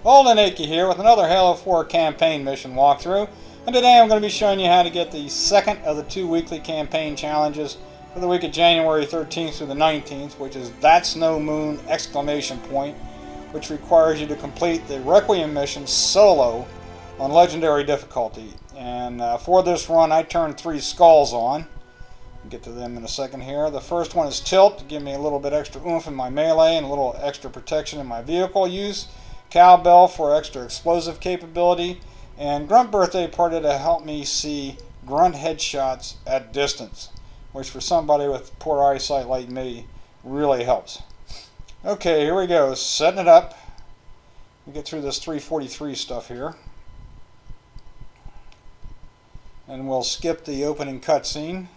Holden Akey here with another Halo 4 campaign mission walkthrough, and today I'm going to be showing you how to get the second of the 2 weekly campaign challenges for the week of January 13th through the 19th, which is That's No Moon! Exclamation point, which requires you to complete the Requeim mission solo on legendary difficulty. And for this run I turned 3 skulls on. I'll get to them in a second here. The first one is Tilt, to give me a little bit extra oomph in my melee and a little extra protection in my vehicle use. Cowbell for extra explosive capability, and Grunt Birthday party to help me see grunt headshots at distance, which for somebody with poor eyesight like me really helps. Okay, here we go, setting it up. We get through this 343 stuff here, and we'll skip the opening cutscene.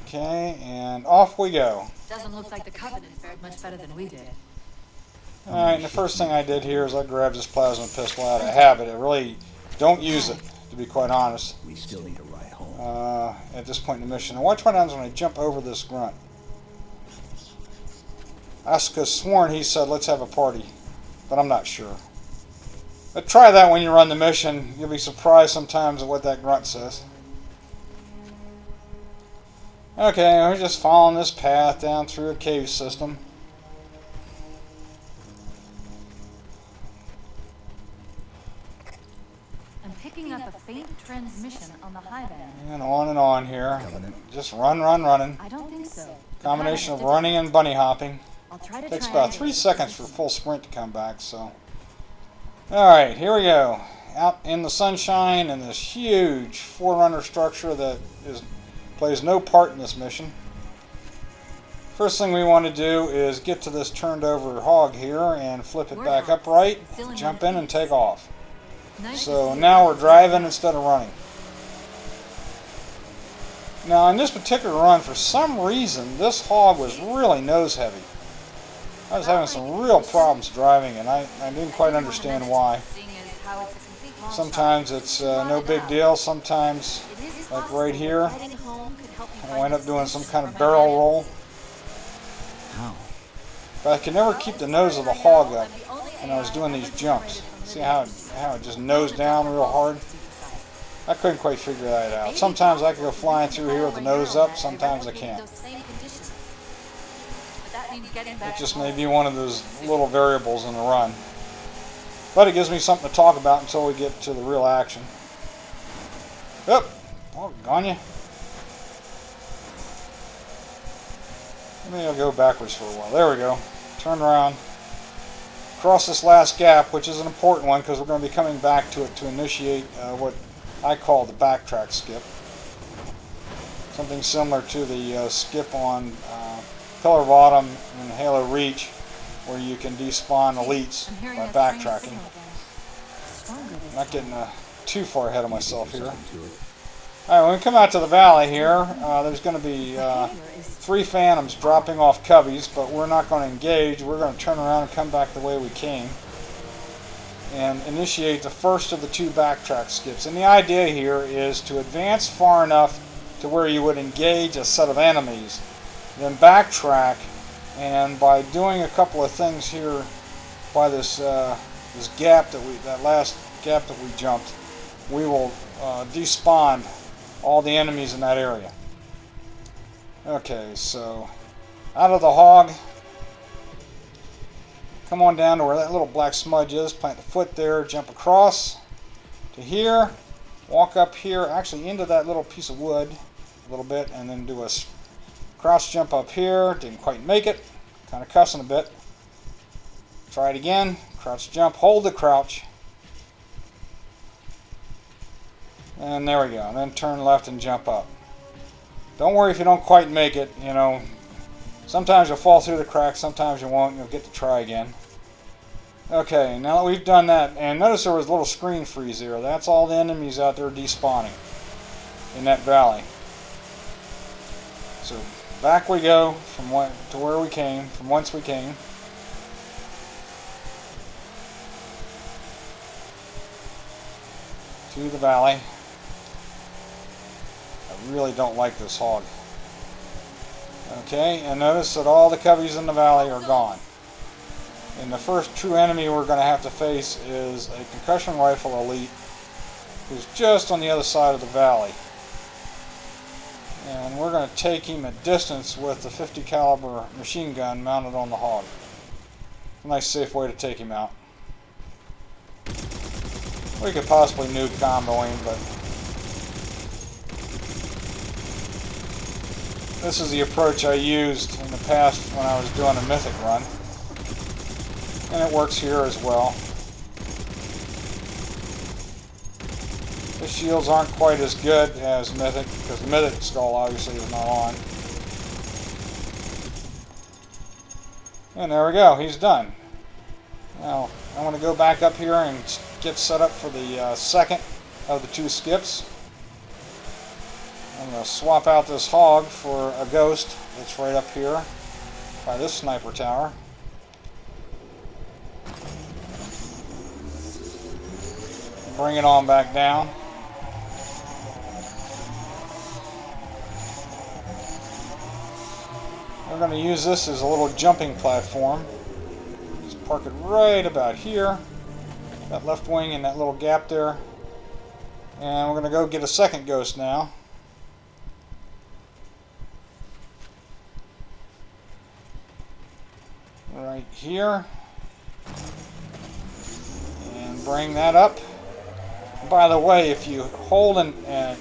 Okay, and off we go. Doesn't look like the Covenant fared much better than we did. Alright, and the first thing I did here is I grabbed this plasma pistol out of habit. I really don't use it, to be quite honest. We still need a ride home. At this point in the mission. Now watch what happens when I jump over this grunt. I could sworn he said, let's have a party. But I'm not sure. But try that when you run the mission. You'll be surprised sometimes at what that grunt says. Okay, we're just following this path down through a cave system. Picking up a faint transmission on the high band. And on here. Just running. I don't think so. Combination of running and bunny hopping. I'll try to Takes about 3 seconds for full sprint to come back, so. Alright, here we go. Out in the sunshine in this huge Forerunner structure that plays no part in this mission. First thing we want to do is get to this turned over hog here and flip it back upright, jump in and take off. So now we're driving instead of running. Now in this particular run, for some reason, this hog was really nose heavy. I was having some real problems driving, and I didn't quite understand why. Sometimes it's no big deal, sometimes, like right here, I wind up doing some kind of barrel roll. But I could never keep the nose of the hog up when I was doing these jumps. See how it just nosed down real hard? I couldn't quite figure that out. Sometimes I could go flying through here with the nose up, sometimes I can't. It just may be one of those little variables in the run. But it gives me something to talk about until we get to the real action. Yep. Oh, gone ya. Maybe I'll go backwards for a while. There we go. Turn around. Cross this last gap, which is an important one because we're going to be coming back to it to initiate what I call the backtrack skip. Something similar to the skip on Pillar Bottom and Halo Reach, where you can despawn elites by backtracking. I'm not getting too far ahead of myself here. Alright, when we come out to the valley here, there's going to be 3 phantoms dropping off coveys, but we're not going to engage. We're going to turn around and come back the way we came and initiate the first of the 2 backtrack skips. And the idea here is to advance far enough to where you would engage a set of enemies, then backtrack, and by doing a couple of things here by this that last gap that we jumped, we will despawn all the enemies in that area. Okay, so out of the hog, come on down to where that little black smudge is, plant the foot there, jump across to here, walk up here, actually into that little piece of wood a little bit, and then do a crouch jump up here. Didn't quite make it, kind of cussing a bit. Try it again, crouch jump, hold the crouch. And there we go. And then turn left and jump up. Don't worry if you don't quite make it. You know, sometimes you'll fall through the cracks, sometimes you won't. You'll get to try again. Okay, now that we've done that, and notice there was a little screen freeze there. That's all the enemies out there despawning in that valley. So back we go from to where we came, from whence we came. To the valley. I really don't like this hog. Okay, and notice that all the coveys in the valley are gone. And the first true enemy we're going to have to face is a concussion rifle elite who's just on the other side of the valley. And we're going to take him at distance with the 50 caliber machine gun mounted on the hog. A nice safe way to take him out. We could possibly nuke combo him, but this is the approach I used in the past when I was doing a mythic run. And it works here as well. The shields aren't quite as good as mythic, because the mythic skull obviously is not on. And there we go, he's done. Now, I'm going to go back up here and get set up for the second of the two skips. I'm going to swap out this hog for a ghost that's right up here by this sniper tower. Bring it on back down. We're going to use this as a little jumping platform. Just park it right about here. That left wing in that little gap there. And we're going to go get a second ghost now. Right here. And bring that up. By the way, if you hold and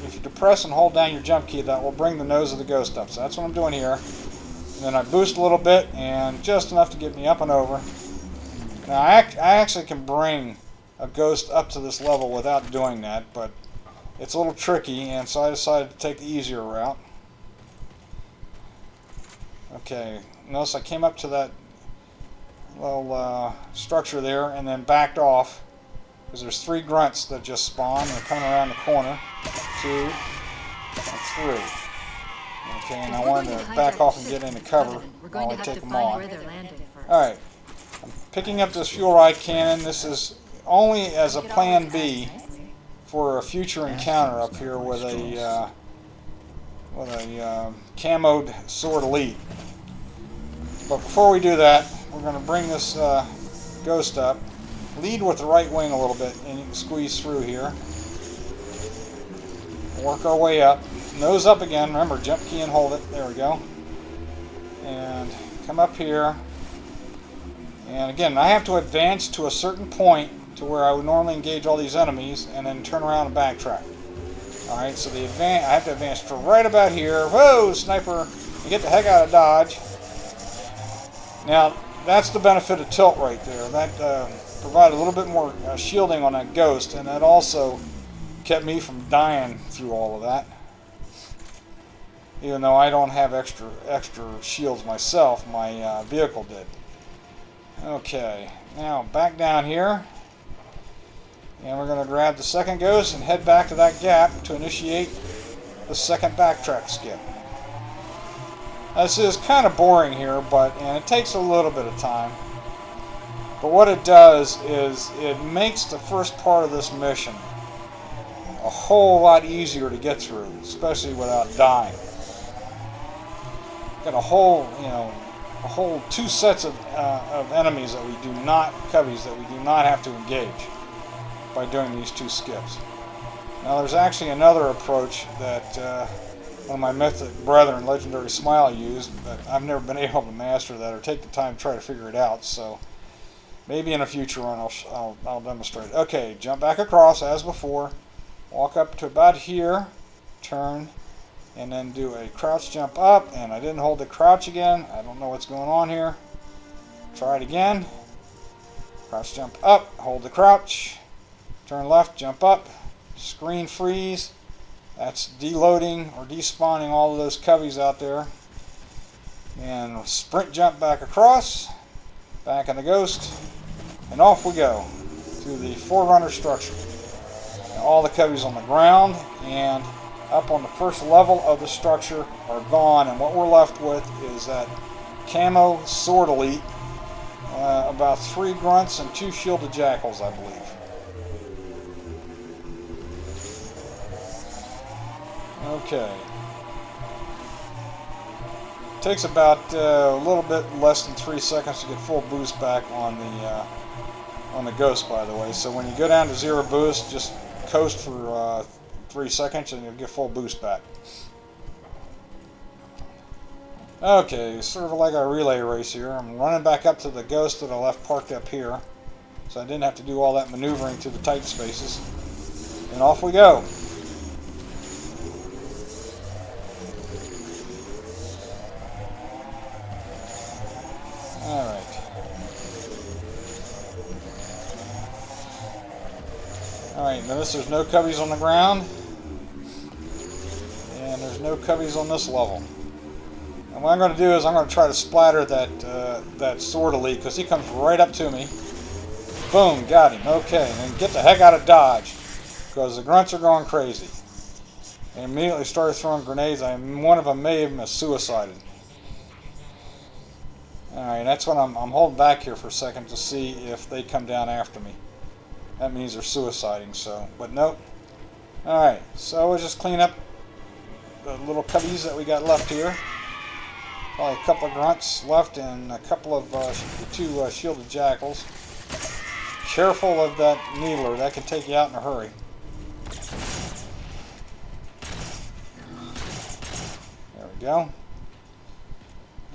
if you depress and hold down your jump key, that will bring the nose of the ghost up. So that's what I'm doing here. And then I boost a little bit, and just enough to get me up and over. Now I actually can bring a ghost up to this level without doing that, but it's a little tricky, and so I decided to take the easier route. Okay, notice I came up to that little structure there, and then backed off. Because there's 3 grunts that just spawn. They're coming around the corner. 2 and 3. Okay, and I wanted to back off and get into cover while I take them on. Alright. I'm picking up this fuel rod cannon. This is only as a plan B for a future encounter up here with a camoed sword elite. But before we do that, we're going to bring this ghost up. Lead with the right wing a little bit, and you can squeeze through here. Work our way up. Nose up again. Remember, jump key and hold it. There we go. And come up here. And again, I have to advance to a certain point to where I would normally engage all these enemies, and then turn around and backtrack. Alright, so I have to advance to right about here. Whoa, sniper! You get the heck out of dodge. Now, that's the benefit of tilt right there. That provided a little bit more shielding on that ghost, and that also kept me from dying through all of that. Even though I don't have extra shields myself, my vehicle did. Okay, now back down here, and we're going to grab the second ghost and head back to that gap to initiate the second backtrack skip. This is kind of boring here, and it takes a little bit of time. But what it does is it makes the first part of this mission a whole lot easier to get through, especially without dying. Got a whole 2 sets of enemies that we do not, coveys that we do not have to engage by doing these 2 skips. Now there's actually another approach that one of my mythic brethren, Legendary Smile, used, but I've never been able to master that or take the time to try to figure it out, so maybe in a future run I'll demonstrate it. Okay, jump back across as before, walk up to about here, turn, and then do a crouch jump up, and I didn't hold the crouch again. I don't know what's going on here. Try it again. Crouch jump up, hold the crouch, turn left, jump up, screen freeze. That's deloading or despawning all of those coveys out there. And sprint jump back across, back in the ghost, and off we go to the Forerunner structure. Now, all the coveys on the ground and up on the first level of the structure are gone, and what we're left with is that camo sword elite, about 3 grunts and 2 shielded jackals, I believe. Okay. takes about a little bit less than 3 seconds to get full boost back on the Ghost, by the way. So when you go down to 0 boost, just coast for 3 seconds and you'll get full boost back. Okay, sort of like a relay race here. I'm running back up to the Ghost that I left parked up here, so I didn't have to do all that maneuvering to the tight spaces. And off we go. Alright. Alright, notice there's no cubbies on the ground. And there's no cubbies on this level. And what I'm going to do is I'm going to try to splatter that sword elite, because he comes right up to me. Boom, got him. Okay, and then get the heck out of dodge, because the grunts are going crazy. They immediately started throwing grenades. One of them may have suicided. Alright, that's what I'm holding back here for a second to see if they come down after me. That means they're suiciding, so, but nope. Alright, so we'll just clean up the little cubbies that we got left here. Probably a couple of grunts left and a couple of the 2 shielded jackals. Careful of that needler, that can take you out in a hurry. There we go.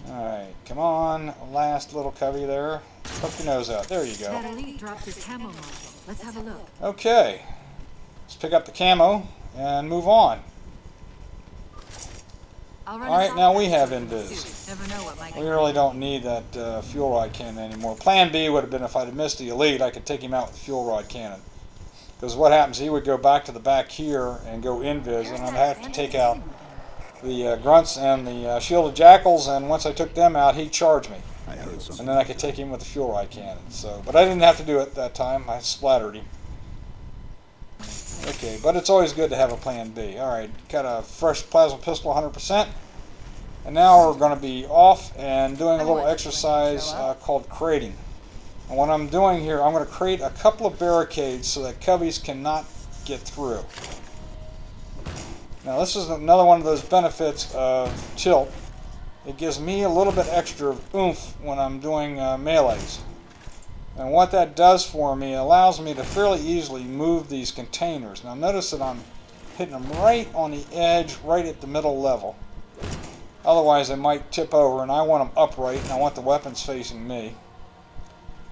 Alright, come on, last little cubby there. Poke your nose out. There you go. That elite dropped his camo module. Let's have a look. Okay. Let's pick up the camo and move on. Alright, now we have invis. Never know what might We really don't need that fuel rod cannon anymore. Plan B would have been if I'd have missed the elite, I could take him out with the fuel rod cannon. Because what happens, he would go back to the back here and go invis, and I'd have to take out the grunts and the shielded jackals, and once I took them out, he'd charge me. I heard something. And then I could take him with the fuel rod cannon. So, but I didn't have to do it that time. I splattered him. Okay, but it's always good to have a plan B. Alright, got a fresh plasma pistol 100%. And now we're going to be off and doing a little exercise called crating. And what I'm doing here, I'm going to create a couple of barricades so that cubbies cannot get through. Now this is another one of those benefits of tilt. It gives me a little bit extra oomph when I'm doing melees. And what that does for me, it allows me to fairly easily move these containers. Now notice that I'm hitting them right on the edge, right at the middle level. Otherwise they might tip over, and I want them upright, and I want the weapons facing me.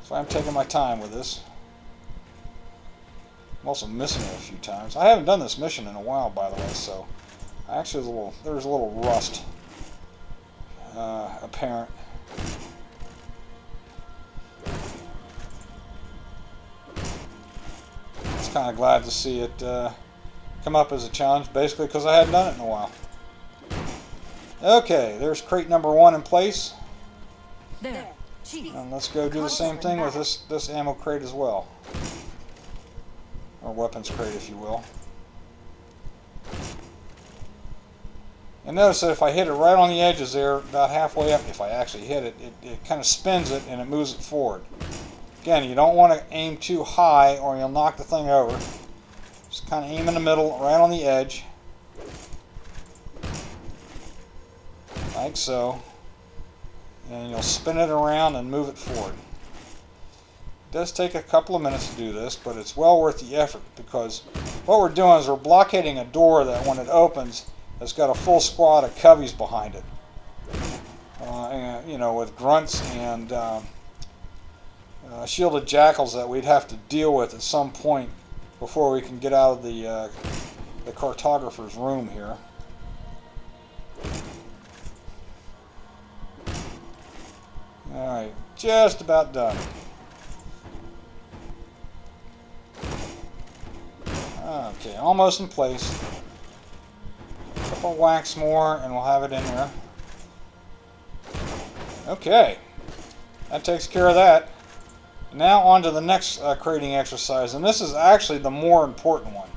So I'm taking my time with this. I'm also missing it a few times. I haven't done this mission in a while, by the way, so actually there's a little rust apparent. It's kind of glad to see it come up as a challenge, basically because I hadn't done it in a while. Okay, there's crate number 1 in place. There, Chief. And let's go do the same thing with this ammo crate as well. Or weapons crate, if you will. And notice that if I hit it right on the edges there, about halfway up, if I actually hit it, it kind of spins it and it moves it forward. Again, you don't want to aim too high or you'll knock the thing over. Just kind of aim in the middle, right on the edge. Like so. And you'll spin it around and move it forward. It does take a couple of minutes to do this, but it's well worth the effort, because what we're doing is we're blockading a door that when it opens has got a full squad of cubbies behind it. And, you know, with grunts and shielded jackals that we'd have to deal with at some point before we can get out of the cartographer's room here. Alright, just about done. Okay, almost in place. A couple of whacks more and we'll have it in there. Okay, that takes care of that. Now on to the next crating exercise, and this is actually the more important one.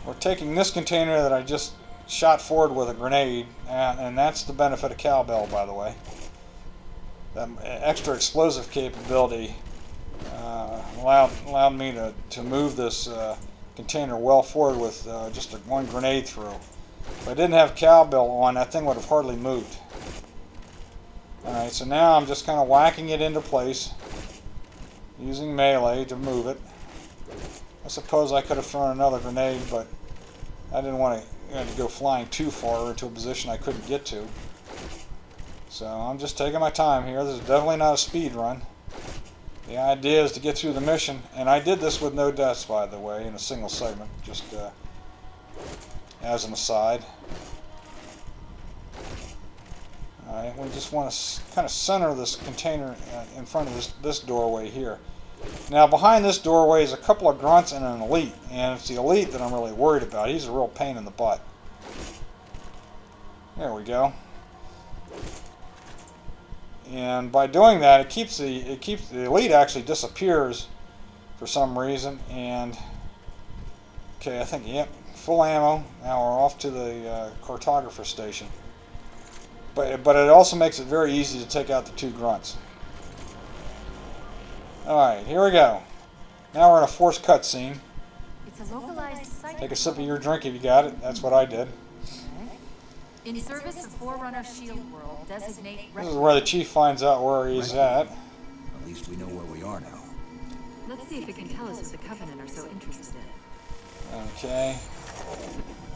We're taking this container that I just shot forward with a grenade, and that's the benefit of Cowbell, by the way. That extra explosive capability allowed me to move this container well forward with just one grenade through. If I didn't have Cowbell on, that thing would have hardly moved. Alright, so now I'm just kind of whacking it into place, using melee to move it. I suppose I could have thrown another grenade, but I didn't want to go flying too far into a position I couldn't get to. So I'm just taking my time here. This is definitely not a speed run. The idea is to get through the mission, and I did this with no deaths, by the way, in a single segment, just as an aside. Alright, we just want to kind of center this container in front of this doorway here. Now, behind this doorway is a couple of grunts and an elite, and it's the elite that I'm really worried about. He's a real pain in the butt. There we go. And by doing that, it keeps the elite actually disappears for some reason. And okay, I think yep, full ammo. Now we're off to the cartographer station. But it also makes it very easy to take out the two grunts. Alright, here we go. Now we're in a forced cutscene. It's a localized site. Take a sip of your drink if you got it. That's what I did. In service of Forerunner Shield World, designate... This is where the chief finds out where he's at. At least we know where we are now. Let's see if it can tell us what the Covenant are so interested in. Okay.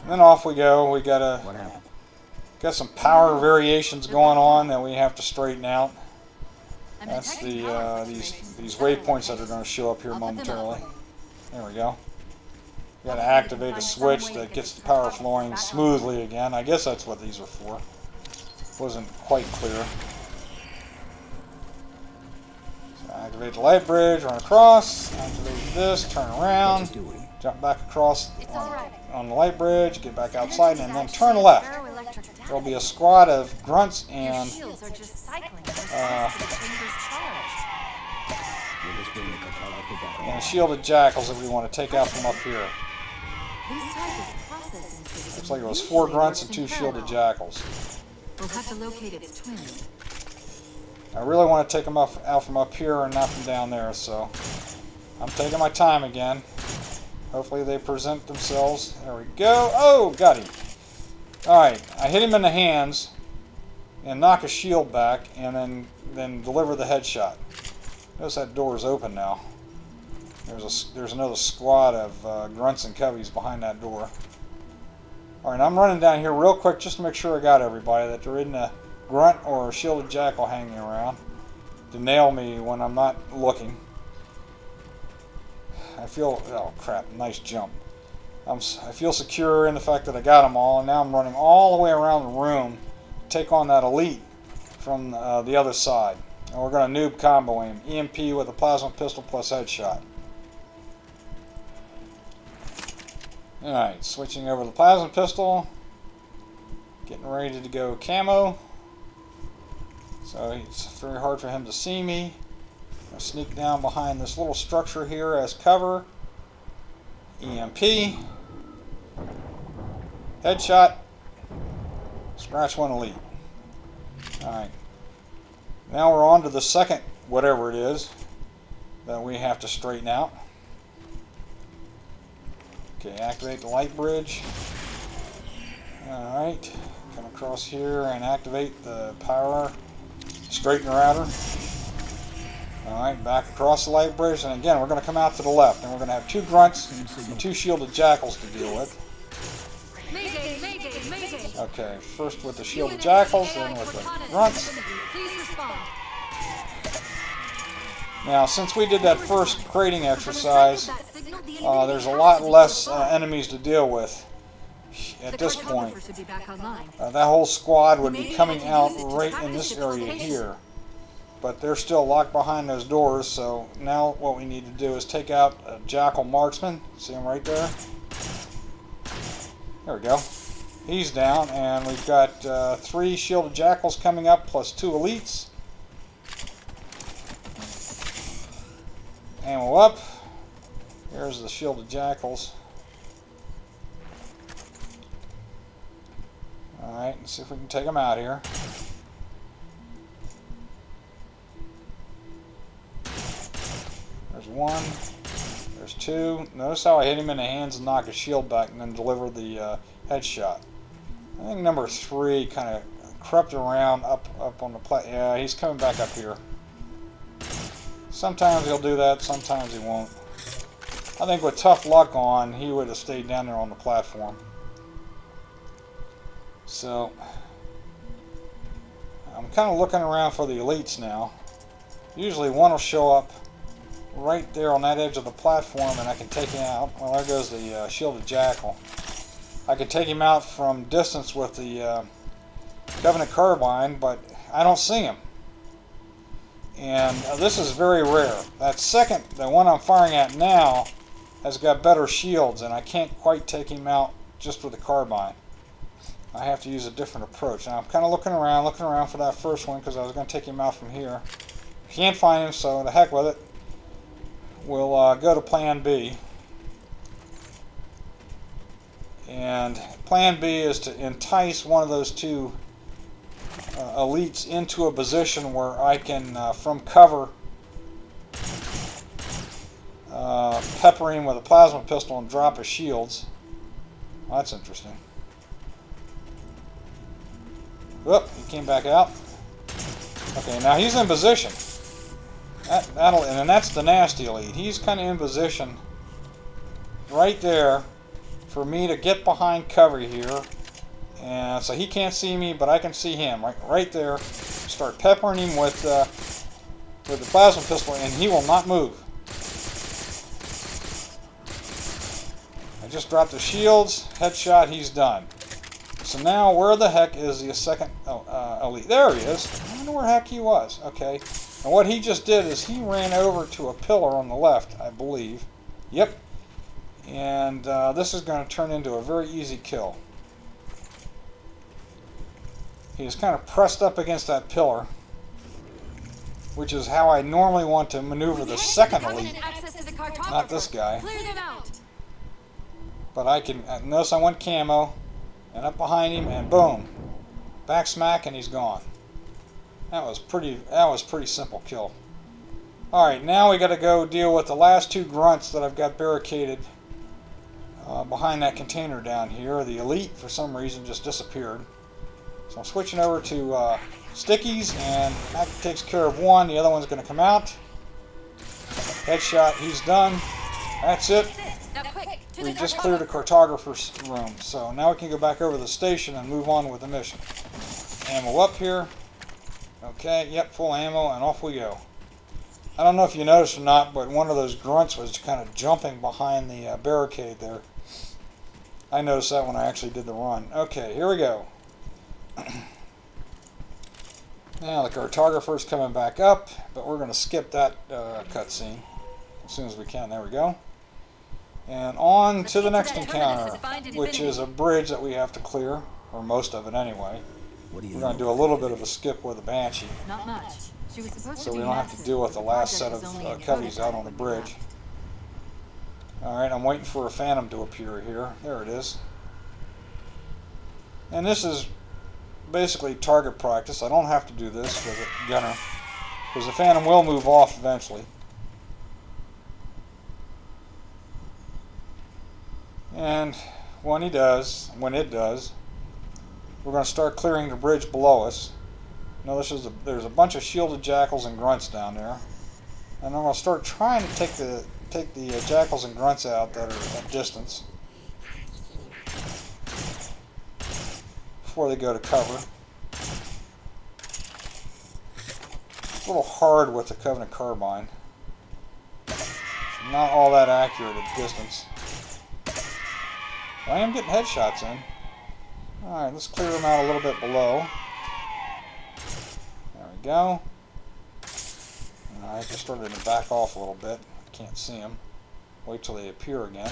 And then off we go. We got What happened? some power variations going on that we have to straighten out. I'm That's detecting the power these fluctuations waypoints through that are going to show up here I'll put them momentarily. up. There we go. Got to activate a switch that gets the power flowing smoothly again. I guess that's what these are for. Wasn't quite clear. So activate the light bridge, run across, activate this, turn around, jump back across on the light bridge, get back outside, and then turn left. There'll be a squad of grunts and Shields are just cycling. We're just bringing the cartographer back and shielded jackals that we want to take out from up here. These type of processing systems Looks like it was 4 grunts and 2 shielded jackals. We'll have to locate its twin. I really want to take them out from up here and not from down there, so I'm taking my time again. Hopefully they present themselves. There we go. Oh, got him. Alright, I hit him in the hands and knock his shield back and then deliver the headshot. Notice that door is open now. There's another squad of grunts and coveys behind that door. Alright, I'm running down here real quick just to make sure I got everybody, that there isn't a grunt or a shielded jackal hanging around to nail me when I'm not looking. I feel, oh crap, nice jump. I feel secure in the fact that I got them all, and now I'm running all the way around the room to take on that elite from the other side. And we're going to noob combo him. EMP with a plasma pistol plus headshot. Alright, switching over to the plasma pistol. Getting ready to go camo. So it's very hard for him to see me. I'm going to sneak down behind this little structure here as cover. EMP. Headshot. Scratch one elite. Alright. Now we're on to the second whatever it is that we have to straighten out. Okay, activate the light bridge. Alright. Come across here and activate the power straightener router. Alright, back across the light bridge, and again we're going to come out to the left, and we're going to have 2 grunts and 2 shielded jackals to deal with. Mayday, mayday, mayday. Okay, first with the shielded jackals, then with the grunts. Please respond. Now, since we did that first crating exercise, there's a lot less enemies to deal with at this point. That whole squad would be coming out right in this area here. But they're still locked behind those doors, so now what we need to do is take out a jackal marksman. See him right there? There we go. He's down, and we've got 3 shielded jackals coming up, plus 2 elites. Ammo up. Here's the shielded jackals. Alright, let's see if we can take them out here. There's 1. There's 2. Notice how I hit him in the hands and knock his shield back and then deliver the headshot. I think number 3 kind of crept around up on the yeah, he's coming back up here. Sometimes he'll do that, sometimes he won't. I think with tough luck on, he would have stayed down there on the platform. So, I'm kind of looking around for the elites now. Usually one will show up right there on that edge of the platform and I can take him out. Well, there goes the shielded jackal. I can take him out from distance with the Covenant Carbine, but I don't see him. And this is very rare. That second, the one I'm firing at now, has got better shields, and I can't quite take him out just with the carbine. I have to use a different approach. Now I'm kind of looking around for that first one because I was going to take him out from here. Can't find him, so the heck with it. We'll go to Plan B. And Plan B is to entice one of those 2 elites into a position where I can, from cover, pepper him with a plasma pistol and drop his shields. Well, that's interesting. Whoop, he came back out. Okay, now he's in position. And that's the nasty elite. He's kind of in position right there for me to get behind cover here. And so he can't see me, but I can see him right there. Start peppering him with the plasma pistol, and he will not move. I just dropped the shields, headshot, he's done. So now, where the heck is the second elite? There he is. I wonder where the heck he was. Okay. And what he just did is he ran over to a pillar on the left, I believe. Yep. And this is going to turn into a very easy kill. He is kind of pressed up against that pillar, which is how I normally want to maneuver the second elite, not this guy. But I can notice I went camo, and up behind him, and boom, back smack, and he's gone. That was pretty simple kill. All right, now we got to go deal with the last 2 grunts that I've got barricaded behind that container down here. The elite, for some reason, just disappeared. So I'm switching over to stickies, and that takes care of one. The other one's going to come out. Headshot, he's done. That's it. We just cleared the cartographer's room. So now we can go back over to the station and move on with the mission. Ammo up here. Okay, yep, full ammo, and off we go. I don't know if you noticed or not, but one of those grunts was kind of jumping behind the barricade there. I noticed that when I actually did the run. Okay, here we go. Now the cartographer's coming back up, but we're going to skip that cutscene as soon as we can. There we go. And on to the next encounter, which is a bridge that we have to clear, or most of it anyway. We're going to do a little bit of a skip with the Banshee. Not much. She was supposed So to we be don't have to deal with the last set of coveys out on the bridge. Alright, I'm waiting for a Phantom to appear here. There it is. And this is basically target practice. I don't have to do this with a gunner, because the Phantom will move off eventually. And when it does, we're going to start clearing the bridge below us. Notice there's a bunch of shielded jackals and grunts down there, and I'm going to start trying to take the jackals and grunts out that are at distance before they go to cover. It's a little hard with the Covenant Carbine. Not all that accurate at distance. I am getting headshots in. Alright, let's clear them out a little bit below. There we go. I just started to back off a little bit. Can't see them. Wait till they appear again.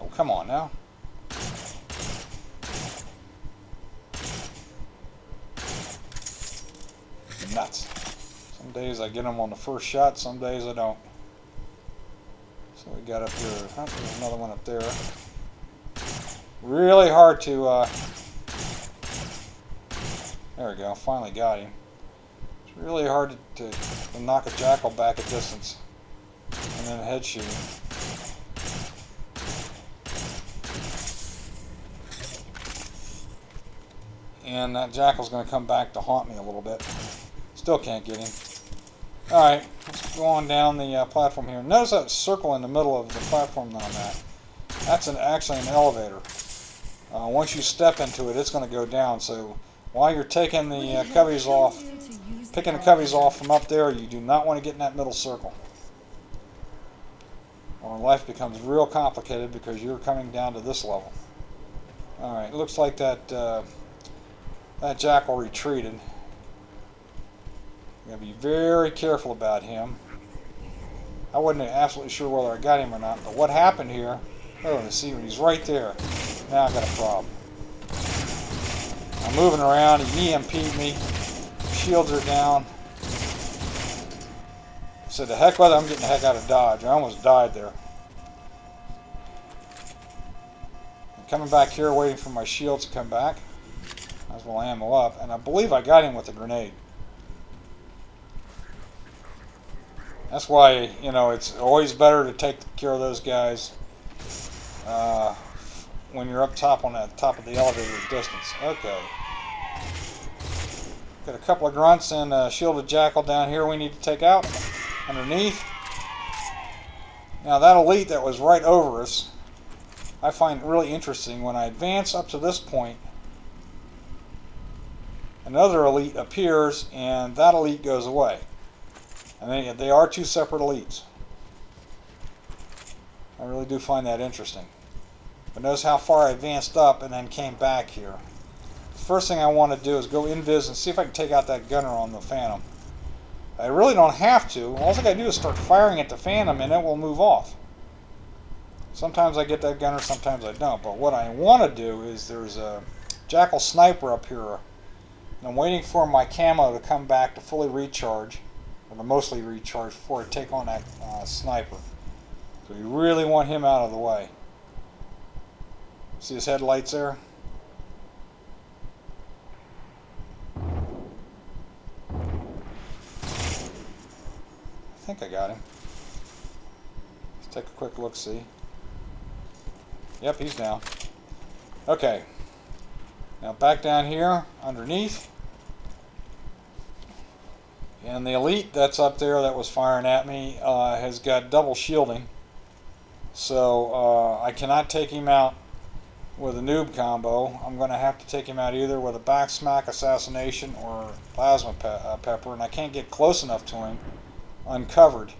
Oh, come on now. Nuts. Some days I get them on the first shot, some days I don't. So we got up here. Oh, there's another one up there. Really hard to There we go. Finally got him. It's really hard to knock a jackal back a distance and then head shoot him. And that jackal's going to come back to haunt me a little bit. Still can't get him. Alright, let's go on down the platform here. Notice that circle in the middle of the platform that I'm at. That's actually an elevator. Once you step into it, it's going to go down. So while you're taking the cubbies off, picking the cubbies off from up there, you do not want to get in that middle circle. Or life becomes real complicated because you're coming down to this level. Alright, it looks like that that jackal retreated. I'm going to be very careful about him. I wasn't absolutely sure whether I got him or not, but what happened here, oh, see, he's right there. Now I got a problem. I'm moving around, he EMP'd me, shields are down. So the heck with it, I'm getting the heck out of dodge. I almost died there. I'm coming back here waiting for my shields to come back. Might as well ammo up, and I believe I got him with a grenade. That's why, you know, it's always better to take care of those guys when you're up top on that top of the elevator distance. Okay. Got a couple of grunts and a shielded jackal down here we need to take out underneath. Now that elite that was right over us, I find really interesting. When I advance up to this point, another elite appears and that elite goes away. And they are two separate elites. I really do find that interesting. But notice how far I advanced up and then came back here. The first thing I want to do is go invis and see if I can take out that gunner on the Phantom. I really don't have to. All I got to do is start firing at the Phantom and it will move off. Sometimes I get that gunner, sometimes I don't. But what I want to do is there's a Jackal sniper up here. And I'm waiting for my camo to come back to fully recharge. Or to mostly recharge before I take on that sniper. So you really want him out of the way. See his headlights there? I think I got him. Let's take a quick look, see. Yep, he's down. Okay. Now back down here, underneath. And the elite that's up there that was firing at me has got double shielding. So I cannot take him out with a noob combo. I'm going to have to take him out either with a back smack assassination or plasma pepper. And I can't get close enough to him uncovered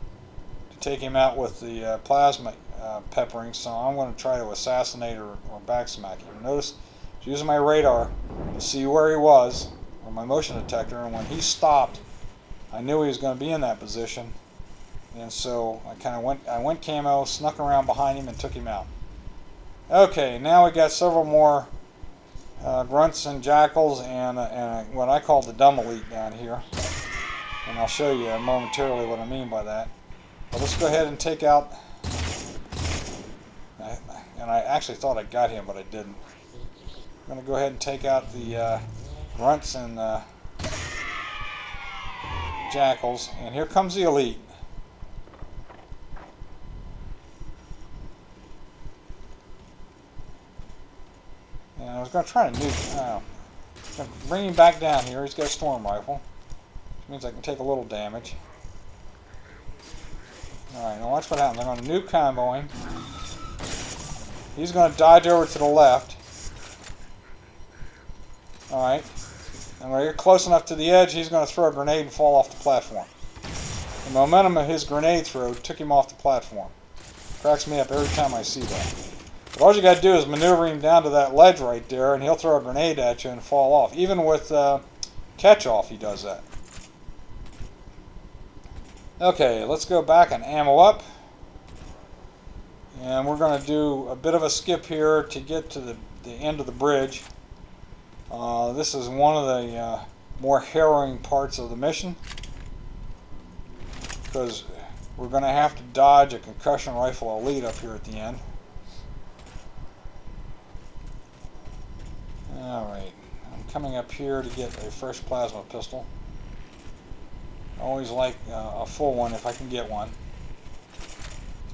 to take him out with the plasma peppering. So I'm going to try to assassinate or back smack him. Notice I was using my radar to see where he was, or my motion detector, and when he stopped, I knew he was going to be in that position, and so I went camo, snuck around behind him, and took him out. Okay, now we got several more grunts and jackals and what I call the dumb elite down here, and I'll show you momentarily what I mean by that. But let's go ahead and take out. And I actually thought I got him, but I didn't. I'm going to go ahead and take out the grunts and jackals, and here comes the elite. And I was going to try to nuke. I'm going to bring him back down here. He's got a storm rifle, which means I can take a little damage. Alright, now watch what happens. I'm going to nuke combo him. He's going to dodge over to the left. Alright. And when I get close enough to the edge, he's going to throw a grenade and fall off the platform. The momentum of his grenade throw took him off the platform. Cracks me up every time I see that. But all you got to do is maneuver him down to that ledge right there, and he'll throw a grenade at you and fall off. Even with catch-off, he does that. Okay, let's go back and ammo up. And we're going to do a bit of a skip here to get to the end of the bridge. This is one of the more harrowing parts of the mission, because we're going to have to dodge a concussion rifle elite up here at the end. Alright, I'm coming up here to get a fresh plasma pistol. I always like a full one if I can get one.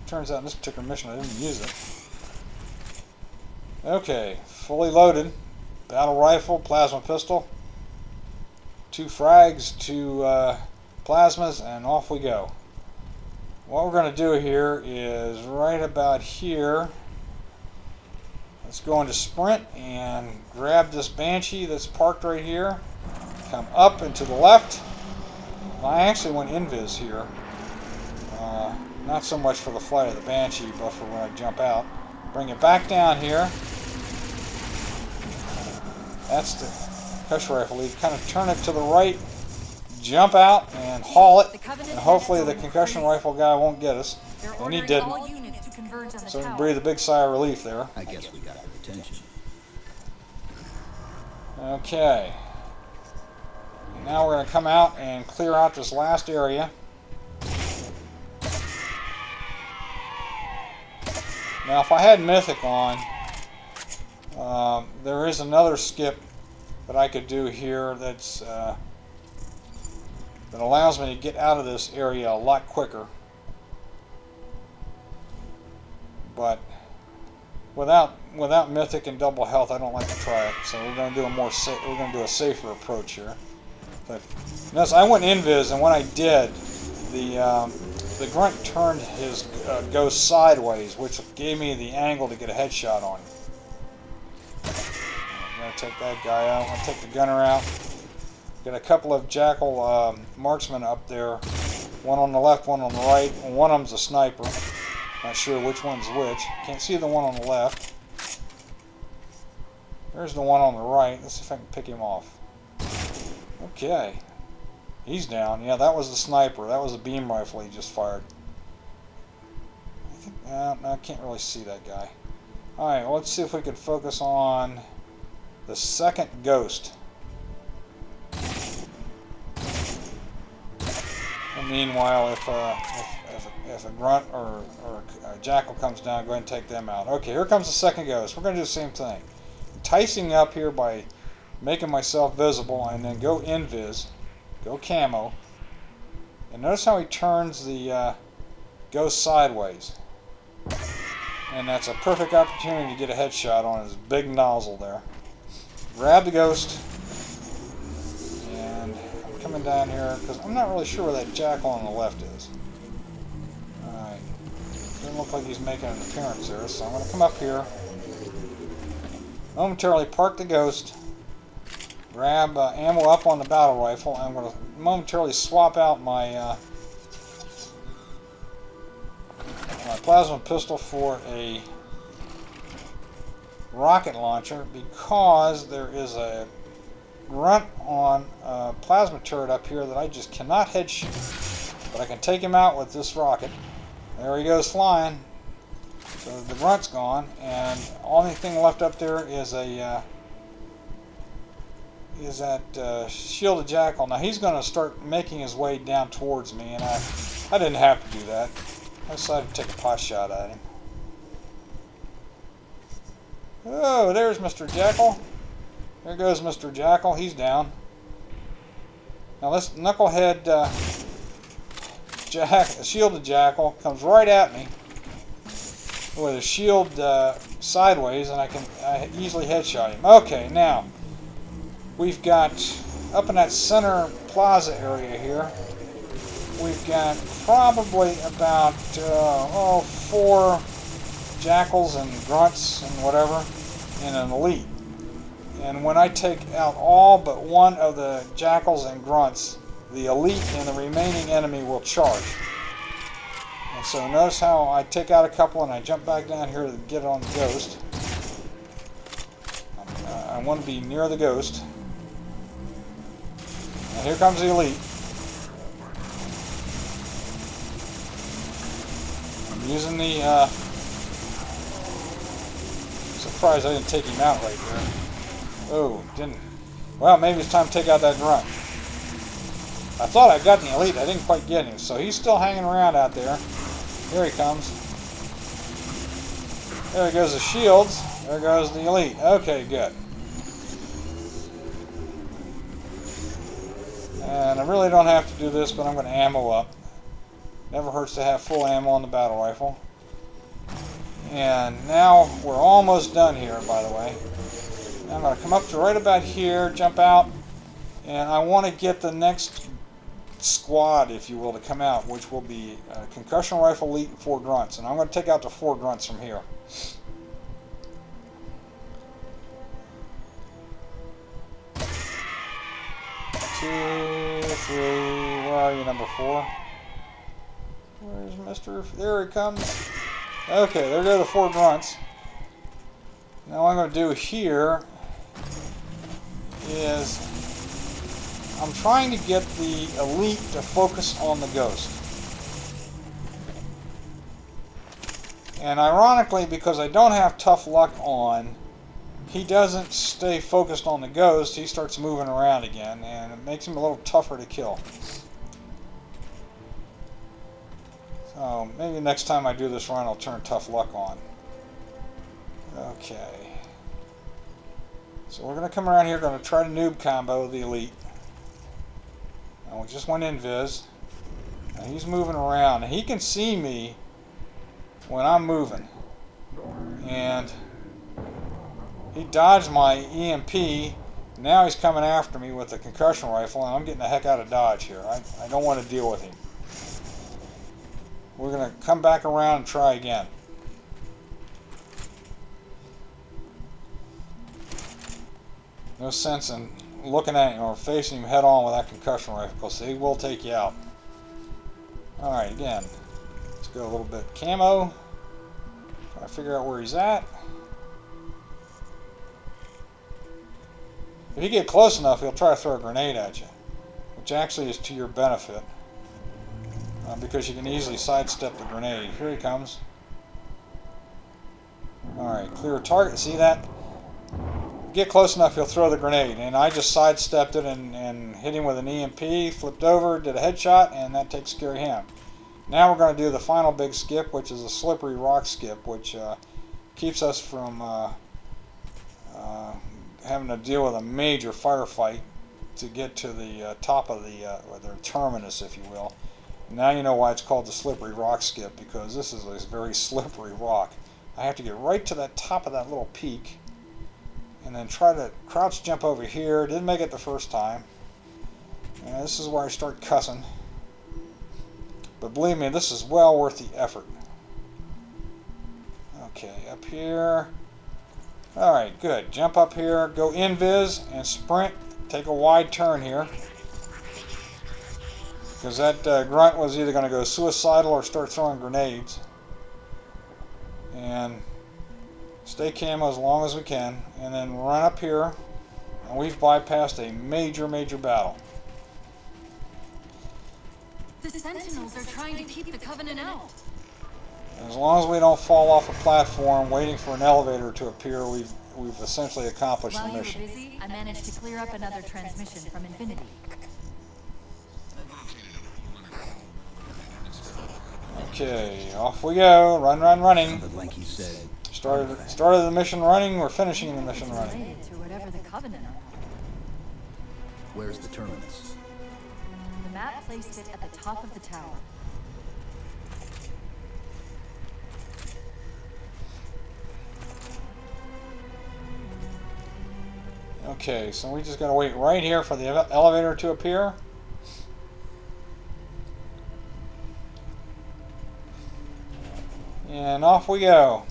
Turns out in this particular mission I didn't use it. Okay, fully loaded. Battle rifle, plasma pistol. 2 frags, 2 plasmas, and off we go. What we're going to do here is right about here. Let's go into sprint and grab this Banshee that's parked right here. Come up and to the left. I actually went invis here. Not so much for the flight of the Banshee, but for when I jump out. Bring it back down here. That's the concussion rifle lead. Kind of turn it to the right, jump out, and haul it. And hopefully the concussion rifle guy won't get us. And he didn't. So we can breathe a big sigh of relief there. I guess we got their attention. Okay. Now we're going to come out and clear out this last area. Now if I had Mythic on, there is another skip that I could do here that's that allows me to get out of this area a lot quicker. But without Mythic and double health, I don't like to try it. So we're going to do a safer approach here. But notice I went invis, and when I did, the grunt turned his ghost sideways, which gave me the angle to get a headshot on him. I'm going to take that guy out. I'm going to take the gunner out. Got a couple of jackal marksmen up there. One on the left, one on the right. And one of them's a sniper. Not sure which one's which. Can't see the one on the left. There's the one on the right. Let's see if I can pick him off. Okay. He's down. Yeah, that was the sniper. That was a beam rifle he just fired. I think, no, I can't really see that guy. Alright, well, let's see if we can focus on the second ghost. And meanwhile, if a grunt or a jackal comes down, go ahead and take them out. Okay, here comes the second ghost. We're going to do the same thing. Enticing up here by making myself visible, and then go invis. Go camo. And notice how he turns the ghost sideways. And that's a perfect opportunity to get a headshot on his big nozzle there. Grab the ghost. And I'm coming down here because I'm not really sure where that jackal on the left is. Alright. Doesn't look like he's making an appearance there, so I'm going to come up here. Momentarily park the ghost. Grab ammo up on the battle rifle. I'm going to momentarily swap out my my plasma pistol for a rocket launcher because there is a grunt on a plasma turret up here that I just cannot headshot. But I can take him out with this rocket. There he goes flying. So the grunt's gone, and only thing left up there is a that shielded jackal. Now he's going to start making his way down towards me, and I didn't have to do that. I decided to take a pot shot at him. Oh, there's Mr. Jackal. There goes Mr. Jackal. He's down. Now this knucklehead shielded jackal comes right at me with a shield sideways, and I easily headshot him. Okay, now we've got up in that center plaza area here. We've got probably about 4 jackals and grunts and whatever, and an elite. And when I take out all but one of the jackals and grunts, the elite and the remaining enemy will charge. And so notice how I take out a couple and I jump back down here to get on the ghost. I want to be near the ghost. And here comes the elite. I'm using the surprised I didn't take him out right there. Oh, didn't. Well, maybe it's time to take out that grunt. I thought I got the elite. I didn't quite get him. So he's still hanging around out there. Here he comes. There goes the shields. There goes the elite. Okay, good. And I really don't have to do this, but I'm going to ammo up. Never hurts to have full ammo on the battle rifle. And now we're almost done here, by the way. Now I'm going to come up to right about here, jump out, and I want to get the next squad, if you will, to come out, which will be concussion rifle elite and 4 grunts. And I'm going to take out the 4 grunts from here. 2, 3, where are you, number 4? Where's Mr. There he comes. Okay, there go the 4 grunts. Now what I'm going to do here is I'm trying to get the elite to focus on the ghost. And ironically, because I don't have tough luck on, he doesn't stay focused on the ghost. He starts moving around again, and it makes him a little tougher to kill. So maybe next time I do this run, I'll turn tough luck on. Okay. So we're going to come around here, going to try to noob combo the elite. And we just went invis. Now he's moving around. And he can see me when I'm moving. And he dodged my EMP. Now he's coming after me with a concussion rifle, and I'm getting the heck out of dodge here. I don't want to deal with him. We're going to come back around and try again. No sense in looking at him or facing him head on with that concussion rifle, because he will take you out. Alright, again. Let's go a little bit camo. Try to figure out where he's at. If you get close enough, he'll try to throw a grenade at you, which actually is to your benefit, because you can easily sidestep the grenade. Here he comes. Alright, clear target. See that? Get close enough, he'll throw the grenade. And I just sidestepped it and hit him with an EMP, flipped over, did a headshot, and that takes care of him. Now we're going to do the final big skip, which is a slippery rock skip, which keeps us from having to deal with a major firefight to get to the top of or the terminus, if you will. Now you know why it's called the slippery rock skip, because this is a very slippery rock. I have to get right to the top of that little peak and then try to crouch jump over here. Didn't make it the first time. And this is where I start cussing. But believe me, this is well worth the effort. Okay, up here. Alright, good. Jump up here, go invis, and sprint. Take a wide turn here. Because that grunt was either going to go suicidal or start throwing grenades. And stay camo as long as we can. And then run up here. And we've bypassed a major, major battle. The Sentinels are trying to keep the Covenant out. As long as we don't fall off a platform waiting for an elevator to appear, we've essentially accomplished the mission. While you were busy, I managed to clear up another transmission from Infinity. Okay, off we go. Run, run, running. Sounded like he said. Started the mission running. We're finishing the mission running. Related to whatever the Covenant are. Where's the terminus? The map placed it at the top of the tower. Okay, so we just gotta wait right here for the elevator to appear. And off we go.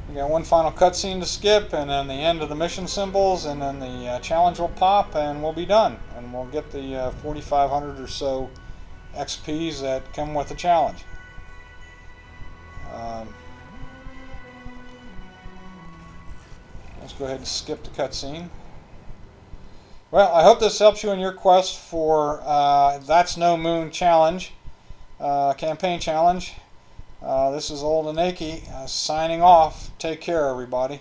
We got one final cutscene to skip, and then the end of the mission symbols, and then the challenge will pop, and we'll be done. And we'll get the 4,500 or so XPs that come with the challenge. Let's go ahead and skip the cutscene. Well, I hope this helps you in your quest for That's No Moon challenge, campaign challenge. This is Old Anaki signing off. Take care, everybody.